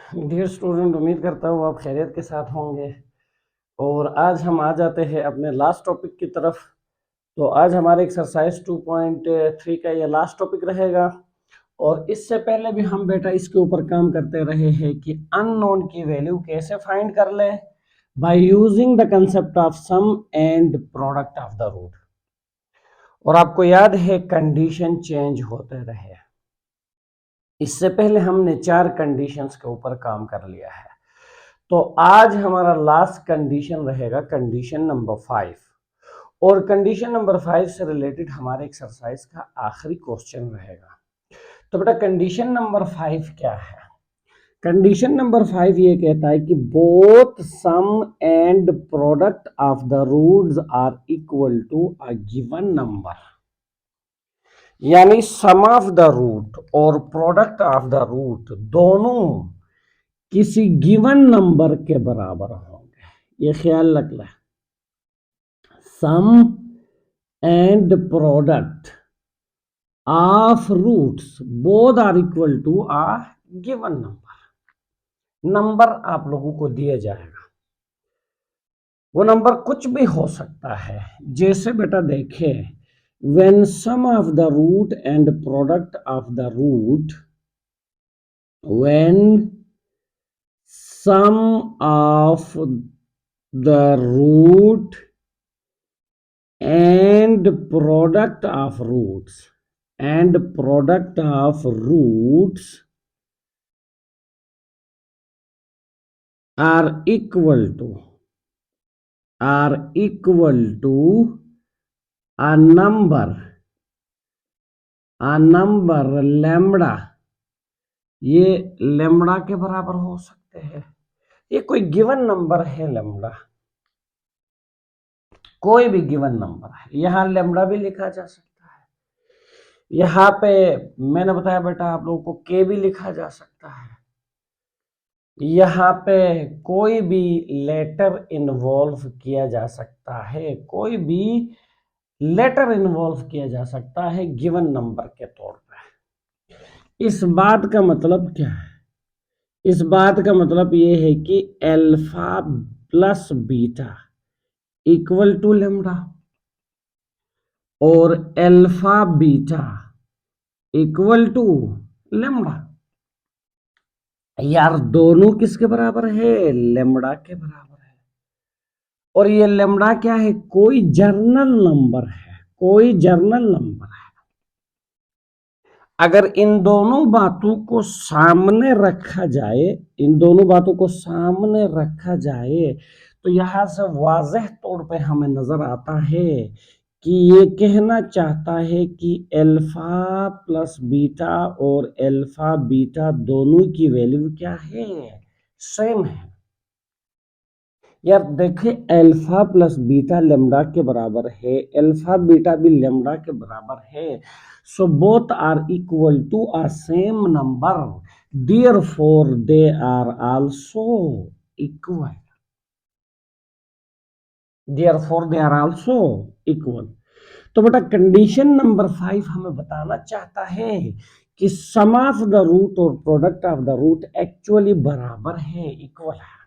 Dear student, उम्मीद करता हूँ आप खैरियत के साथ होंगे। और आज हम आ जाते हैं अपने लास्ट टॉपिक की तरफ। तो आज हमारे एक्सरसाइज 2.3 का ये लास्ट टॉपिक रहेगा। और इससे पहले भी हम बेटा इसके ऊपर काम करते रहे हैं कि अननोन की वैल्यू कैसे फाइंड कर ले by using the concept of sum and product of the root. और आपको याद है कंडीशन चेंज होते रहे। इससे पहले हमने 4 कंडीशंस के ऊपर काम कर लिया है। तो आज हमारा लास्ट कंडीशन रहेगा कंडीशन नंबर 5। और कंडीशन नंबर 5 से रिलेटेड हमारे एक्सरसाइज का आखिरी क्वेश्चन रहेगा। तो बेटा कंडीशन नंबर 5 क्या है? कंडीशन नंबर 5 ये कहता है कि both sum and product of the roots are equal to a given number. यानी सम ऑफ द रूट और प्रोडक्ट ऑफ द रूट दोनों किसी गिवन नंबर के बराबर होंगे। ये ख्याल रख लें। Sum and product of roots both are equal to a given number. Number आप लोगों को दिया जाएगा, वो नंबर कुछ भी हो सकता है। जैसे बेटा देखें, when sum of the root and product of the root, when sum of the root and product of roots are equal to a number lambda। ये lambda के बराबर हो सकते हैं। ये कोई गिवन नंबर है lambda, कोई भी गिवन नंबर है। यहां lambda भी लिखा जा सकता है। यहाँ पे मैंने बताया बेटा आप लोगों को k भी लिखा जा सकता है। यहाँ पे कोई भी लेटर इन्वॉल्व किया जा सकता है, कोई भी लेटर इन्वॉल्व किया जा सकता है गिवन नंबर के तौर पे। इस बात का मतलब क्या है? इस बात का मतलब ये है कि alpha plus beta equal to lambda और alpha beta equal to lambda. यार दोनों किसके बराबर है? लेम्डा के बराबर है। और ये लेम्डा क्या है? कोई जर्नल नंबर है, कोई जर्नल नंबर है। अगर इन दोनों बातों को सामने रखा जाए, इन दोनों बातों को सामने रखा जाए, तो यहां से वाज़ेह तौर पे हमें नजर आता है कि ये कहना चाहता है कि अल्फा प्लस बीटा और अल्फा बीटा दोनों की वैल्यू क्या है? सेम है। यार देखिए, अल्फा प्लस बीटा लेम्डा के बराबर है, अल्फा बीटा भी लेम्डा के बराबर है। So both are equal to a same number, therefore they are also equal. Therefore they are also equal. तो बेटा कंडीशन नंबर 5 हमें बताना चाहता है कि सम ऑफ द रूट और product of the root actually बराबर है, इक्वल है।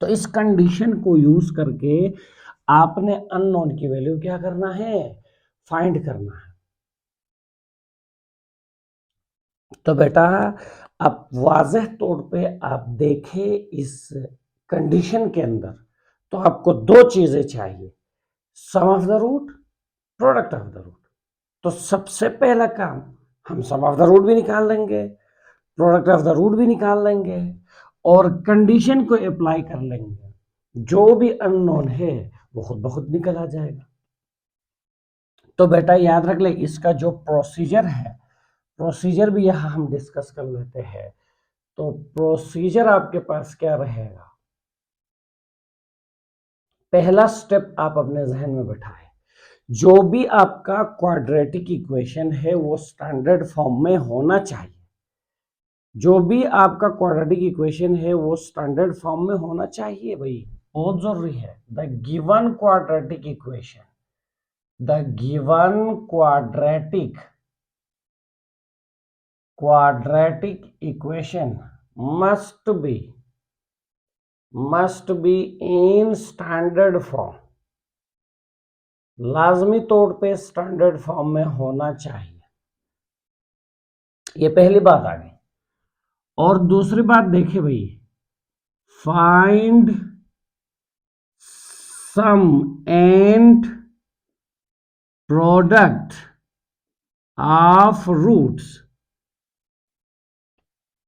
तो इस कंडीशन को यूज करके आपने अननोन की वैल्यू क्या करना है? फाइंड करना है। तो बेटा अब वाज़ेह तौर पे आप देखें इस कंडीशन के अंदर, तो आपको दो चीजें चाहिए, sum of the root, product of the root. तो सबसे पहला काम, हम सम ऑफ द रूट भी निकाल लेंगे, प्रोडक्ट ऑफ द रूट भी निकाल लेंगे और कंडीशन को अप्लाई कर लेंगे। जो भी अननोन है वो खुद ब खुद निकल आ जाएगा। तो बेटा याद रख ले, इसका जो प्रोसीजर है, प्रोसीजर भी यहां हम डिस्कस कर लेते हैं। तो प्रोसीजर आपके पास क्या रहेगा? पहला स्टेप आप अपने जहन में बैठाएं, जो भी आपका क्वाड्रेटिक इक्वेशन है वो स्टैंडर्ड फॉर्म में होना चाहिए। जो भी आपका क्वाड्रेटिक इक्वेशन है वो स्टैंडर्ड फॉर्म में होना चाहिए भाई, बहुत जरूरी है। The given quadratic equation, the given quadratic quadratic equation must be in standard form, लाजमी तौर पे स्टैंडर्ड फॉर्म में होना चाहिए। ये पहली बात आ गई। और दूसरी बात देखिए भाई, find sum and product of roots.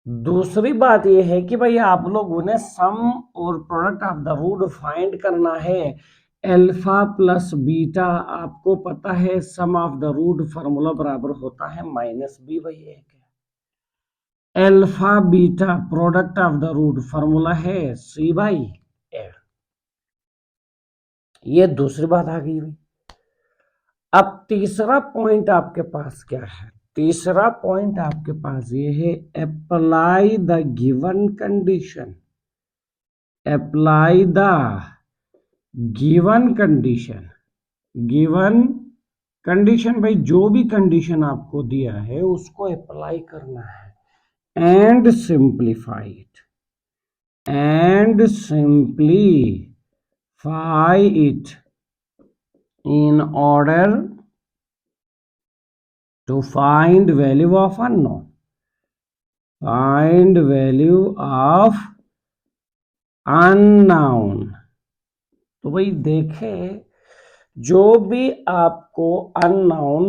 दूसरी बात यह है कि भाई आप लोगों ने सम और product of the root find करना है। अल्फा प्लस बीटा, आपको पता है sum of the root formula बराबर होता है -b/1। Alpha beta product of the root formula है c/a। ये दूसरी बात आ गई भाई। अब तीसरा पॉइंट आपके पास क्या है? तीसरा पॉइंट आपके पास ये है, apply the given condition. Apply the given condition. Given condition भाई, जो भी कंडीशन आपको दिया है उसको अप्लाई करना है। And simplify it, and simplify it in order to find value of unknown, find value of unknown। तो भाई देखें, जो भी आपको अननोन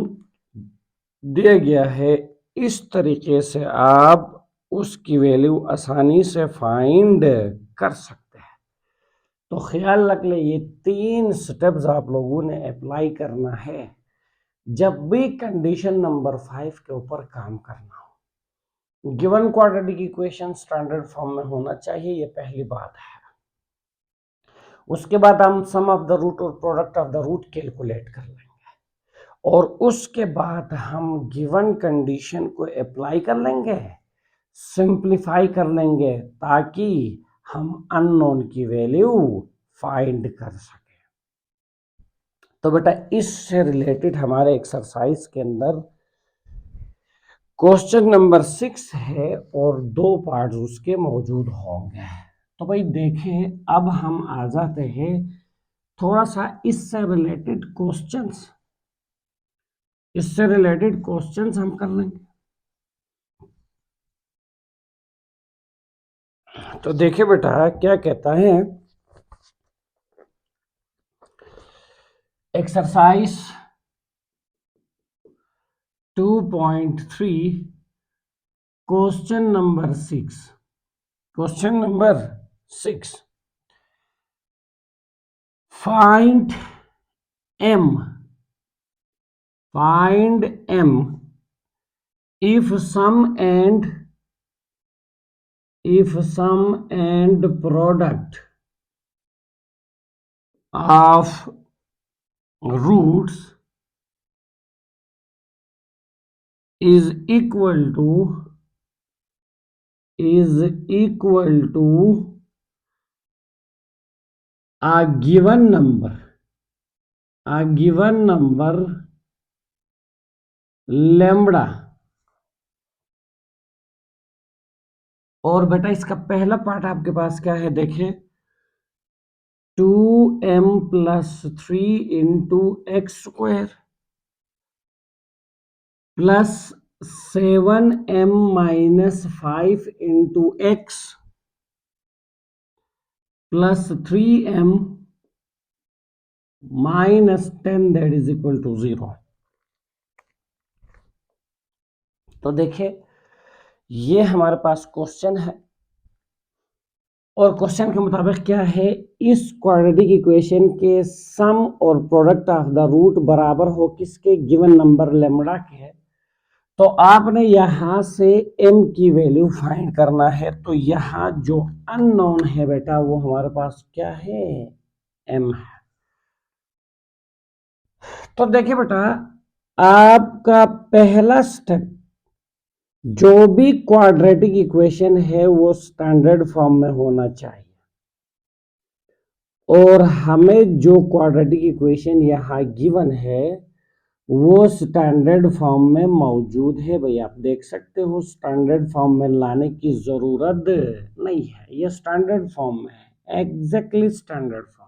दिया गया है इस तरीके से आप उसकी वैल्यू आसानी से फाइंड कर सकते हैं। तो ख्याल रख ले, ये 3 स्टेप्स आप लोगों ने अप्लाई करना है जब भी कंडीशन नंबर 5 के ऊपर काम करना हो। Given quadratic equation standard form में होना चाहिए, ये पहली बात है। उसके बाद हम सम ऑफ द रूट और product of the root calculate कर लेंगे, और उसके बाद हम गिवन कंडीशन को अप्लाई कर लेंगे, सिंप्लीफाई कर लेंगे, ताकि हम अननोन की वैल्यू फाइंड कर सकें। तो बेटा इससे रिलेटेड हमारे एक्सरसाइज के अंदर क्वेश्चन नंबर 6 है और 2 पार्ट उसके मौजूद होंगे। तो भाई देखें, अब हम आ जाते हैं थोड़ा सा इससे रिलेटेड क्वेश्चंस हम कर लेंगे। तो देखिए बेटा क्या कहता है, exercise 2.3 question number 6। Question number 6, find m if sum and product of roots is equal to a given number lambda। और बेटा इसका पहला पार्ट आपके पास क्या है, देखिए 2m + 3 into x² plus 7m - 5 into x plus 3m - 10 that is equal to 0। तो देखिए ये हमारे पास क्वेश्चन है, और क्वेश्चन के मुताबिक क्या है, इस क्वाड्रेटिक इक्वेशन के सम और प्रोडक्ट ऑफ द रूट बराबर हो किसके, गिवन नंबर लेम्डा के। तो आपने यहां से m की वैल्यू फाइंड करना है। तो यहां जो अननोन है बेटा वो हमारे पास क्या है, m है। तो देखिए बेटा आपका पहला स्टेप, जो भी क्वाड्रेटिक इक्वेशन है वो स्टैंडर्ड फॉर्म में होना चाहिए, और हमें जो क्वाड्रेटिक इक्वेशन यहाँ गिवन है वो स्टैंडर्ड फॉर्म में मौजूद है भाई, आप देख सकते हो स्टैंडर्ड फॉर्म में लाने की जरूरत नहीं है, ये स्टैंडर्ड फॉर्म में है, एग्जैक्टली स्टैंडर्ड फॉर्म।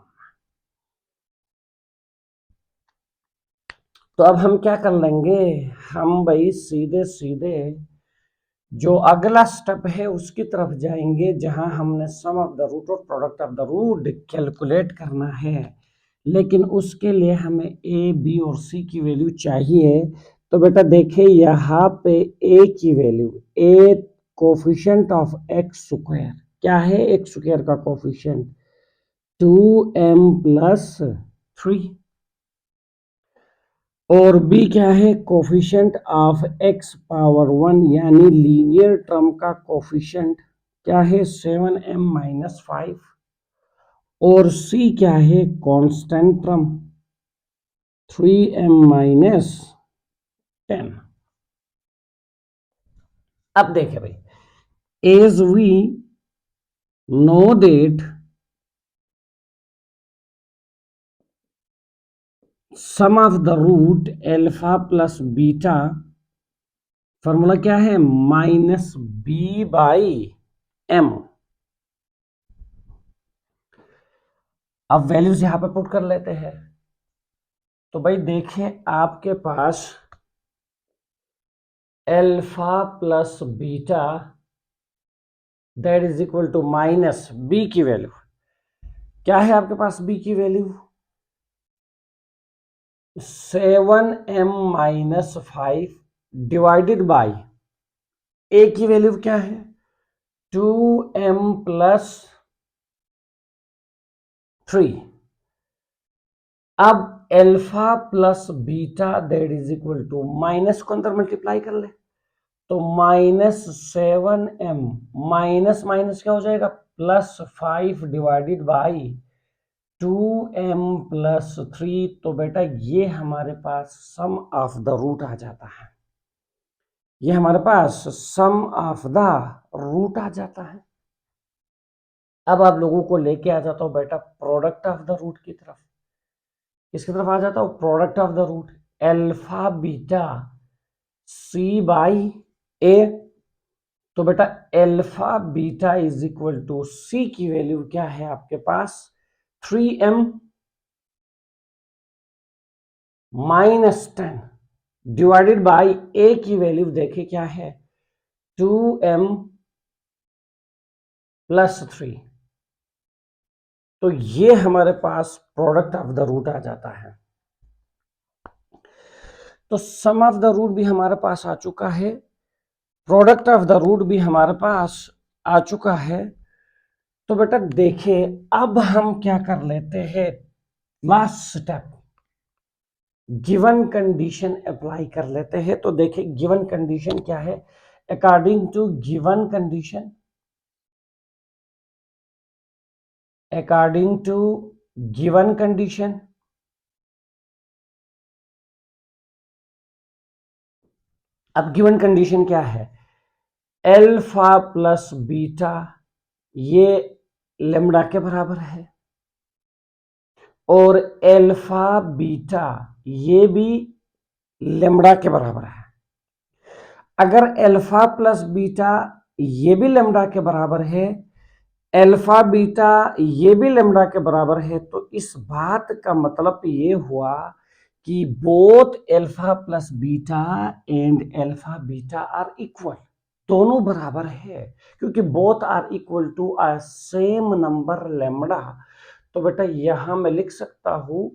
तो अब हम क्या कर लेंगे, हम भाई सीधे सीधे जो अगला स्टेप है उसकी तरफ जाएंगे, जहां हमने सम ऑफ द रूट और product of the root calculate करना है। लेकिन उसके लिए हमें ए बी और सी की वैल्यू चाहिए। तो बेटा देखिए यहाँ पे ए की value, A coefficient of x square, क्या है एक्स स्क्वायर का कोफिशिएंट 2m+3, और बी क्या है कोफिशिएंट ऑफ एक्स पावर 1 यानी लीनियर टर्म का कोफिशिएंट क्या है 7m-5, और सी क्या है कांस्टेंट टर्म 3m-10। अब देखें भाई, as we know that sum of the root alpha plus beta, formula क्या है -b/m। अब वैल्यूज यहां पे पुट कर लेते हैं। तो भाई देखिए आपके पास alpha plus beta that is equal to minus B की वैल्यू, क्या है आपके पास बी की value 7m-5 divided by A की वैल्यू क्या है 2m+3। अब alpha plus beta that is equal to minus को अंदर मल्टीप्लाई कर ले, तो -7m माइनस माइनस क्या हो जाएगा +5 डिवाइडेड बाई 2m+3। तो बेटा ये हमारे पास सम ऑफ द रूट आ जाता है, ये हमारे पास सम ऑफ द रूट आ जाता है। अब आप लोगों को लेके आ जाता हूं बेटा प्रोडक्ट ऑफ द रूट की तरफ, किसकी तरफ आ जाता हूं product of the root alpha beta C by A. तो बेटा alpha beta is equal to C की वैल्यू क्या है आपके पास 3m-10 डिवाइडेड बाई ए की वैल्यू देखिए क्या है 2m+3। तो ये हमारे पास प्रोडक्ट ऑफ द रूट आ जाता है। तो सम ऑफ द रूट भी हमारे पास आ चुका है, प्रोडक्ट ऑफ द रूट भी हमारे पास आ चुका है। तो बेटा देखिए अब हम क्या कर लेते हैं, last step given condition apply कर लेते हैं। तो देखिए गिवन कंडीशन क्या है, according to given condition, according to given condition अब गिवन कंडीशन क्या है अल्फा प्लस बीटा ये लेम्डा के बराबर है, और अल्फा बीटा ये भी लेम्डा के बराबर है। अगर अल्फा प्लस बीटा ये भी लेम्डा के बराबर है, अल्फा बीटा ये भी लेम्डा के बराबर है, तो इस बात का मतलब ये हुआ कि both alpha plus beta and alpha beta are equal, दोनों बराबर है, क्योंकि both are equal to a same number lambda. तो बेटा यहां मैं लिख सकता हूं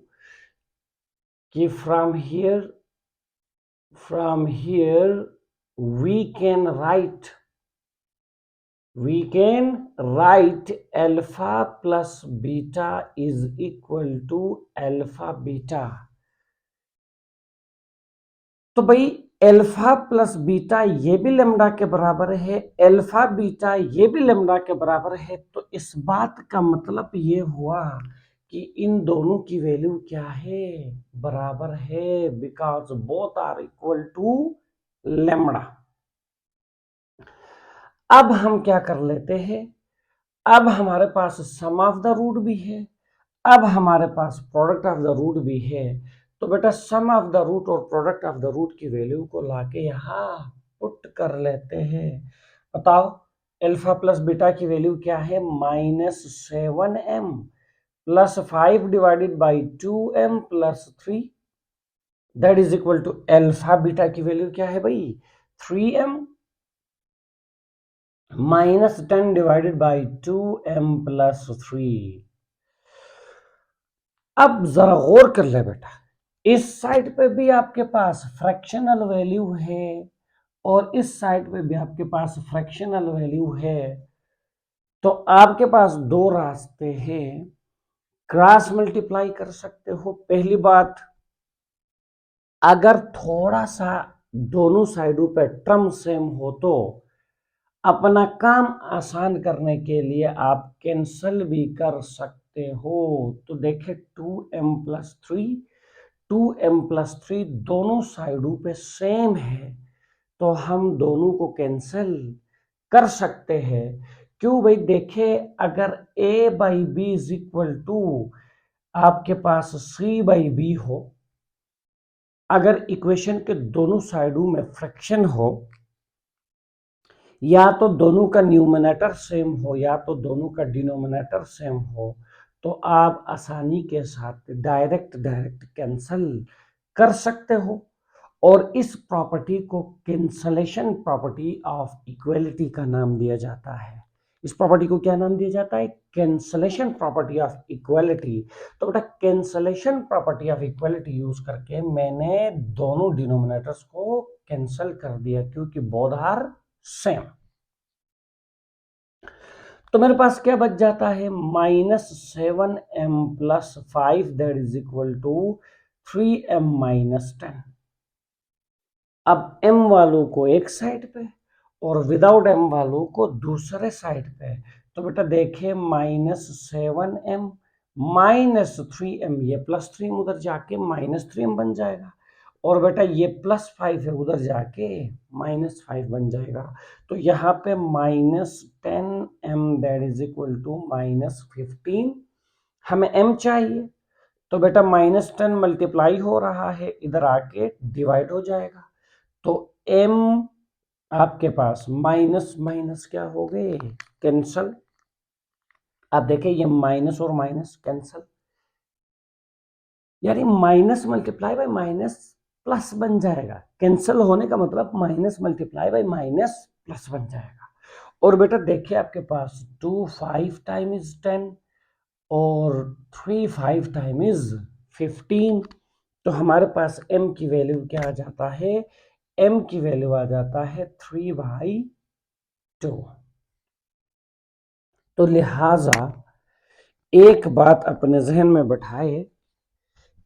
कि from here we can write alpha plus beta is equal to alpha beta। तो भाई अल्फा प्लस बीटा ये भी लेम्डा के बराबर है, अल्फा बीटा ये भी लेम्डा के बराबर है, तो इस बात का मतलब ये हुआ कि इन दोनों की वैल्यू क्या है बराबर है, because both are equal to lambda. अब हम क्या कर लेते हैं, अब हमारे पास सम ऑफ द रूट भी है, अब हमारे पास प्रोडक्ट ऑफ द रूट भी है। तो बेटा सम ऑफ द रूट और प्रोडक्ट ऑफ द रूट की वैल्यू को लाके यहाँ पुट कर लेते हैं। बताओ अल्फा प्लस बीटा की वैल्यू क्या है, -7m plus 5 divided by 2m plus 3, that is equal to alpha beta की वैल्यू क्या है भाई, 3m minus 10 divided by 2m plus 3। अब जरा गौर कर ले बेटा, इस साइड पे भी आपके पास फ्रैक्शनल वैल्यू है और इस साइड पे भी आपके पास फ्रैक्शनल वैल्यू है, तो आपके पास दो रास्ते हैं, क्रॉस मल्टीप्लाई कर सकते हो। पहली बात, अगर थोड़ा सा दोनों साइडों पे टर्म सेम हो तो अपना काम आसान करने के लिए आप कैंसल भी कर सकते हो। तो देखें 2m प्लस 3, 2m प्लस 3 दोनों साइडों पे सेम है, तो हम दोनों को कैंसिल कर सकते हैं। क्यों भाई, देखे अगर a by B is equal to आपके पास c बाई बी हो, अगर इक्वेशन के दोनों साइडों में फ्रैक्शन हो, या तो दोनों का न्यूमरेटर सेम हो या तो दोनों का डिनोमिनेटर सेम हो, तो आप आसानी के साथ डायरेक्ट कैंसल कर सकते हो। और इस प्रॉपर्टी को कैंसलेशन प्रॉपर्टी ऑफ इक्वलिटी का नाम दिया जाता है। इस प्रॉपर्टी को क्या नाम दिया जाता है, कैंसलेशन प्रॉपर्टी ऑफ इक्वलिटी। तो बेटा cancellation property of equality use करके मैंने दोनों डिनोमिनेटर्स को कैंसिल कर दिया क्योंकि बोथ आर सेम। तो मेरे पास क्या बच जाता है, -7m plus 5 that is equal to 3m minus 10। अब m वालों को एक साइड पे और विदाउट m वालों को दूसरे साइड पे, तो बेटा देखे -7m -3m, ये +3 उधर जाके -3m बन जाएगा, और बेटा ये +5 है उधर जाके -5 बन जाएगा। तो यहाँ पे -10m that is equal to -15, हमें m चाहिए, तो बेटा -10 मल्टीप्लाई हो रहा है, इधर आके डिवाइड हो जाएगा, तो m आपके पास माइनस माइनस क्या हो गए, कैंसल। आप देखें ये माइनस और माइनस कैंसल, यानी minus multiply by minus plus बन जाएगा। कैंसिल होने का मतलब minus multiply by minus plus बन जाएगा। और बेटा देखिए आपके पास 2 5 टाइम इज 10 और 3 5 टाइम इज 15, तो हमारे पास m की वैल्यू क्या आ जाता है, m की वैल्यू आ जाता है 3/2। तो लिहाजा एक बात अपने जहन में बैठाए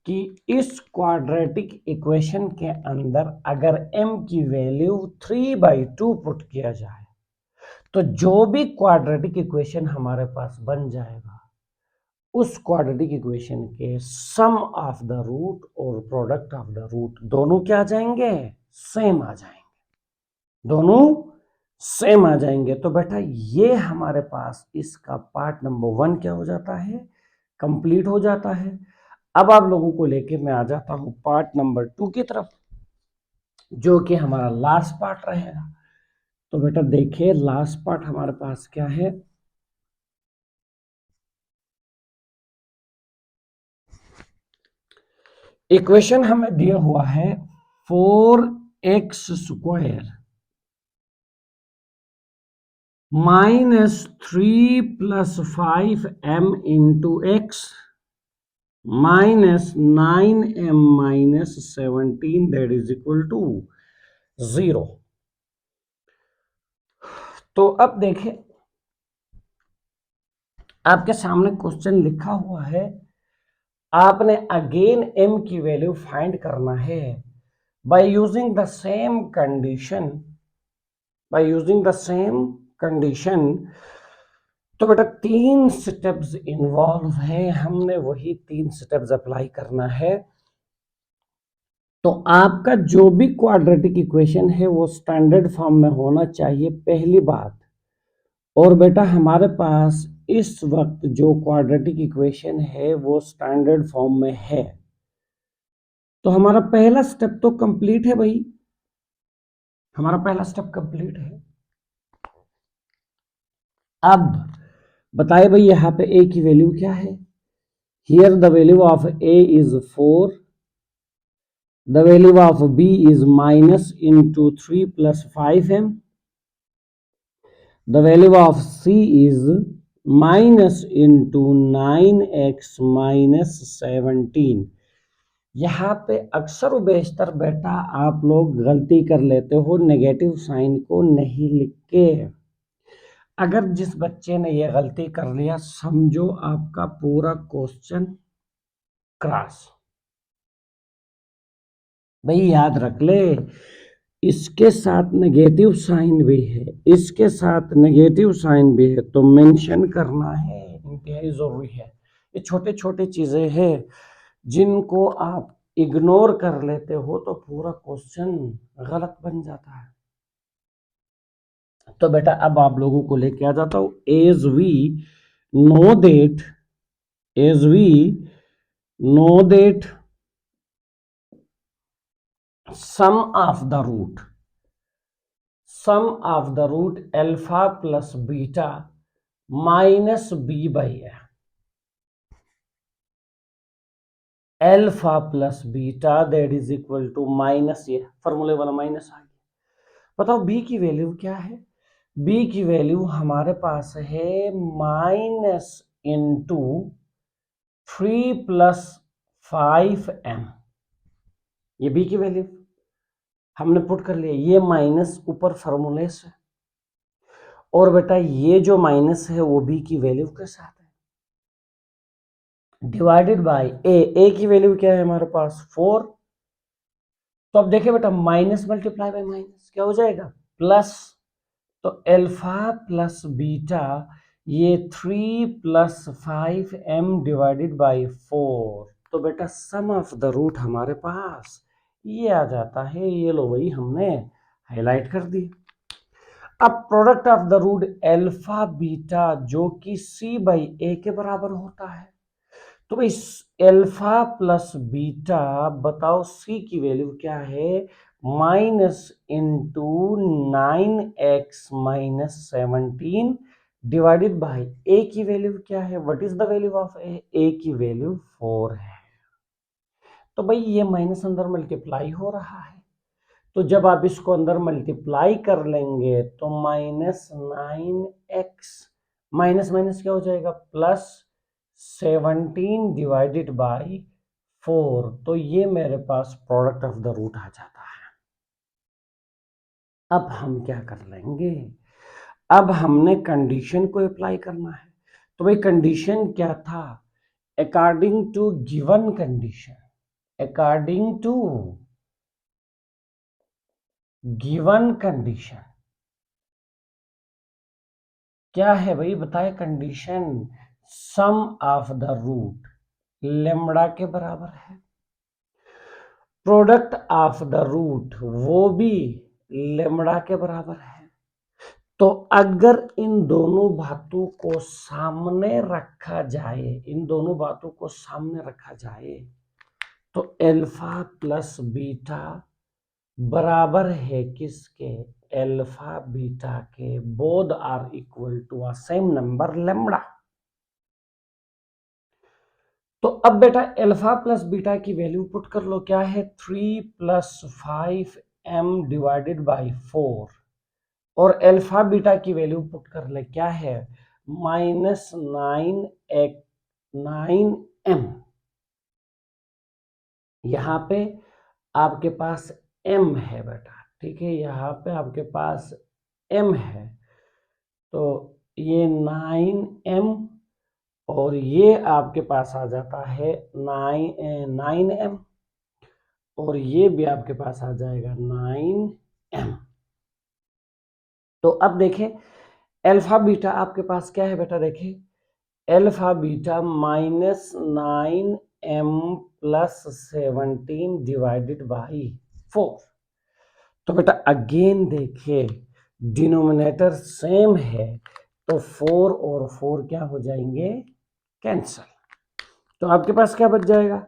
कि इस क्वाड्रेटिक इक्वेशन के अंदर अगर m की वैल्यू 3/2 पुट किया जाए, तो जो भी क्वाड्रेटिक इक्वेशन हमारे पास बन जाएगा, उस क्वाड्रेटिक इक्वेशन के सम ऑफ द रूट और प्रोडक्ट ऑफ द रूट दोनों क्या आ जाएंगे, सेम आ जाएंगे, दोनों सेम आ जाएंगे। तो बेटा ये हमारे पास इसका पार्ट नंबर 1 क्या हो जाता है, कंप्लीट हो जाता है। अब आप लोगों को लेके मैं आ जाता हूं पार्ट नंबर 2 की तरफ, जो कि हमारा लास्ट पार्ट रहेगा। तो बेटा देखिए लास्ट पार्ट हमारे पास क्या है, इक्वेशन हमें दिया हुआ है 4x² -3 + 5m into x -9m - 17 that is equal to 0। तो अब देखें आपके सामने क्वेश्चन लिखा हुआ है, आपने अगेन m की वैल्यू फाइंड करना है bye using the same condition, तो बेटा 3 स्टेप्स इन्वॉल्व हैं, हमने वही 3 स्टेप्स अप्लाई करना है। तो आपका जो भी क्वाड्रेटिक इक्वेशन है वो स्टैंडर्ड फॉर्म में होना चाहिए, पहली बात। और बेटा हमारे पास इस वक्त जो क्वाड्रेटिक इक्वेशन है वो स्टैंडर्ड फॉर्म में है, तो हमारा पहला स्टेप तो कंप्लीट है भाई, हमारा पहला स्टेप कंप्लीट है। अब बताए भाई यहां पे a की वैल्यू क्या है। Here the value of a is 4, the value of b is minus into 3 plus 5m, the value of c is minus into 9x minus 17। यहाँ पे अक्सर बेशतर बेटा आप लोग गलती कर लेते हो, नेगेटिव साइन को नहीं लिख के। अगर जिस बच्चे ने ये गलती कर लिया, समझो आपका पूरा क्वेश्चन क्रॉस। भाई याद रख ले, इसके साथ नेगेटिव साइन भी है, इसके साथ नेगेटिव साइन भी है, तो मेंशन करना है, इंतहाई जरूरी है। ये छोटे छोटे चीजें हैं जिनको आप इग्नोर कर लेते हो तो पूरा क्वेश्चन गलत बन जाता है। तो बेटा अब आप लोगों को लेके आ जाता हूं। As we know that, as we know that sum of the root alpha plus beta minus b by a, alpha plus beta that is equal to minus a, फॉर्मूले वाला माइनस आ गया। बताओ b की वैल्यू क्या है। b की value हमारे पास है माइनस इंटू 3 प्लस 5m, ये b की वैल्यू हमने पुट कर लिया। ये माइनस ऊपर फॉर्मूले से, और बेटा ये जो माइनस है वो b की वैल्यू के साथ है, डिवाइडेड बाय a की वैल्यू क्या है हमारे पास 4। तो अब देखिए बेटा माइनस मल्टीप्लाई बाय माइनस क्या हो जाएगा प्लस, तो अल्फा प्लस बीटा ये 3 प्लस 5m डिवाइडेड बाय 4। तो बेटा सम ऑफ द रूट हमारे पास ये आ जाता है, ये लो भाई हमने हाईलाइट कर दी। अब product of the root alpha beta जो कि c बाई ए के बराबर होता है, तो भाई अल्फा प्लस बीटा बताओ c की वैल्यू क्या है, minus into 9x minus 17 divided by a की वैल्यू क्या है, what is the value of a की वैल्यू 4 है। तो भाई ये माइनस अंदर मल्टीप्लाई हो रहा है, तो जब आप इसको अंदर मल्टीप्लाई कर लेंगे तो माइनस 9x माइनस माइनस क्या हो जाएगा प्लस 17 डिवाइडेड बाई 4। तो ये मेरे पास प्रोडक्ट ऑफ द रूट आ जाता है। अब हम क्या कर लेंगे, अब हमने कंडीशन को अप्लाई करना है। तो भाई कंडीशन क्या था, according to given condition, according to given condition क्या है भाई बताए condition, sum of the root lambda के बराबर है, प्रोडक्ट ऑफ द रूट वो भी लेमड़ा के बराबर है। तो अगर इन दोनों बातों को सामने रखा जाए, इन दोनों बातों को सामने रखा जाए तो अल्फा प्लस बीटा बराबर है किसके, अल्फा बीटा के, both are equal to a same number lambda. तो अब बेटा अल्फा प्लस बीटा की वैल्यू पुट कर लो, क्या है 3 प्लस 5m डिवाइडेड बाई 4, और अल्फा बीटा की वैल्यू पुट कर ले क्या है माइनस 9m। यहाँ पे आपके पास m है बेटा, ठीक है, यहाँ पे आपके पास m है, तो ये 9m और ये आपके पास आ जाता है 9m, और ये भी आपके पास आ जाएगा 9m। तो अब देखें अल्फा बीटा आपके पास क्या है बेटा, देखें alpha beta minus 9m plus 17 divided by 4। तो बेटा अगेन देखिए डिनोमिनेटर सेम है, तो 4 और 4 क्या हो जाएंगे कैंसल। तो आपके पास क्या बच जाएगा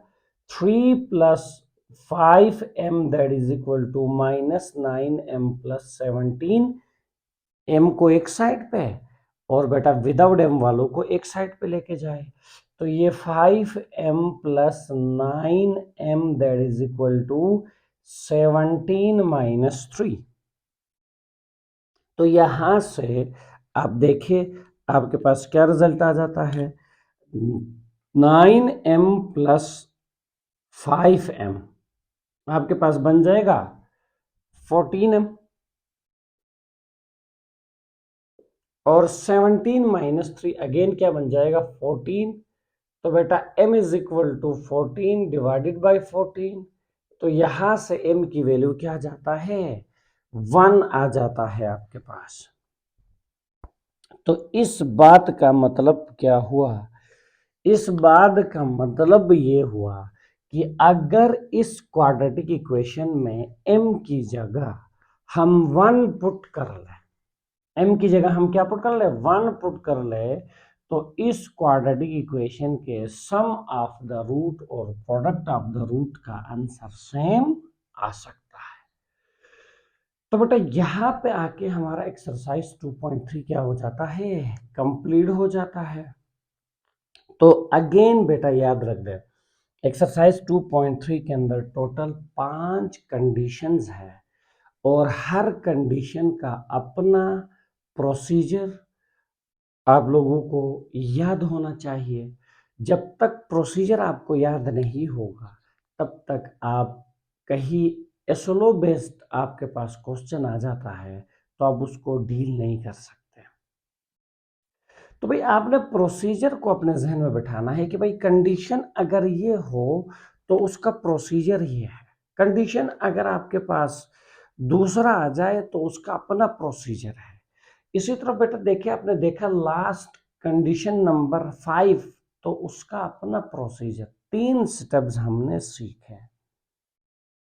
3 plus 5m that is equal to -9m plus 17। m को एक साइड पे और बेटा विदाउट m वालों को एक साइड पे लेके जाए, तो ये 5m plus 9m that is equal to 17 minus 3। तो यहां से आप देखिए आपके पास क्या रिजल्ट आ जाता है, 9m प्लस 5m आपके पास बन जाएगा 14m, और 17 माइनस 3 अगेन क्या बन जाएगा 14। तो बेटा m is equal to 14 divided by 14, तो यहां से m की वैल्यू क्या आ जाता है 1 आ जाता है आपके पास। तो इस बात का मतलब क्या हुआ, इस बात का मतलब ये हुआ कि अगर इस क्वाड्रेटिक इक्वेशन में m की जगह हम 1 पुट कर ले, m की जगह हम क्या पुट कर ले 1 पुट कर ले, तो इस क्वाड्रेटिक इक्वेशन के सम ऑफ द रूट और प्रोडक्ट ऑफ द रूट का आंसर सेम आ सकता है। तो बेटा यहाँ पे आके हमारा एक्सरसाइज 2.3 क्या हो जाता है कंप्लीट हो जाता है। तो अगेन बेटा याद रख दे, एक्सरसाइज 2.3 के अंदर टोटल 5 कंडीशंस है और हर कंडीशन का अपना प्रोसीजर आप लोगों को याद होना चाहिए। जब तक प्रोसीजर आपको याद नहीं होगा तब तक आप कहीं एसोलो बेस्ड आपके पास क्वेश्चन आ जाता है तो आप उसको डील नहीं कर सकते। तो भाई आपने प्रोसीजर को अपने जहन में बिठाना है कि भाई कंडीशन अगर ये हो तो उसका प्रोसीजर ये है, कंडीशन अगर आपके पास दूसरा आ जाए तो उसका अपना प्रोसीजर है। इसी तरह बेटा देखिए आपने देखा लास्ट कंडीशन नंबर 5, तो उसका अपना प्रोसीजर, 3 स्टेप्स हमने सीखे,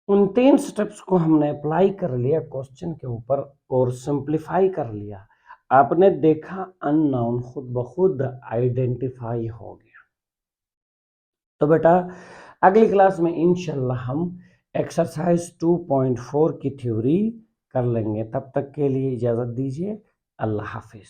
उन 3 स्टेप्स को हमने अप्लाई कर लिया क्वेश्चन के ऊपर और सिंप्लीफाई कर लिया, आपने देखा अननोन खुद ब खुद आइडेंटिफाई हो गया। तो बेटा अगली क्लास में इंशाल्लाह हम एक्सरसाइज 2.4 की थ्योरी कर लेंगे, तब तक के लिए इजाज़त दीजिए, अल्लाह हाफिज़।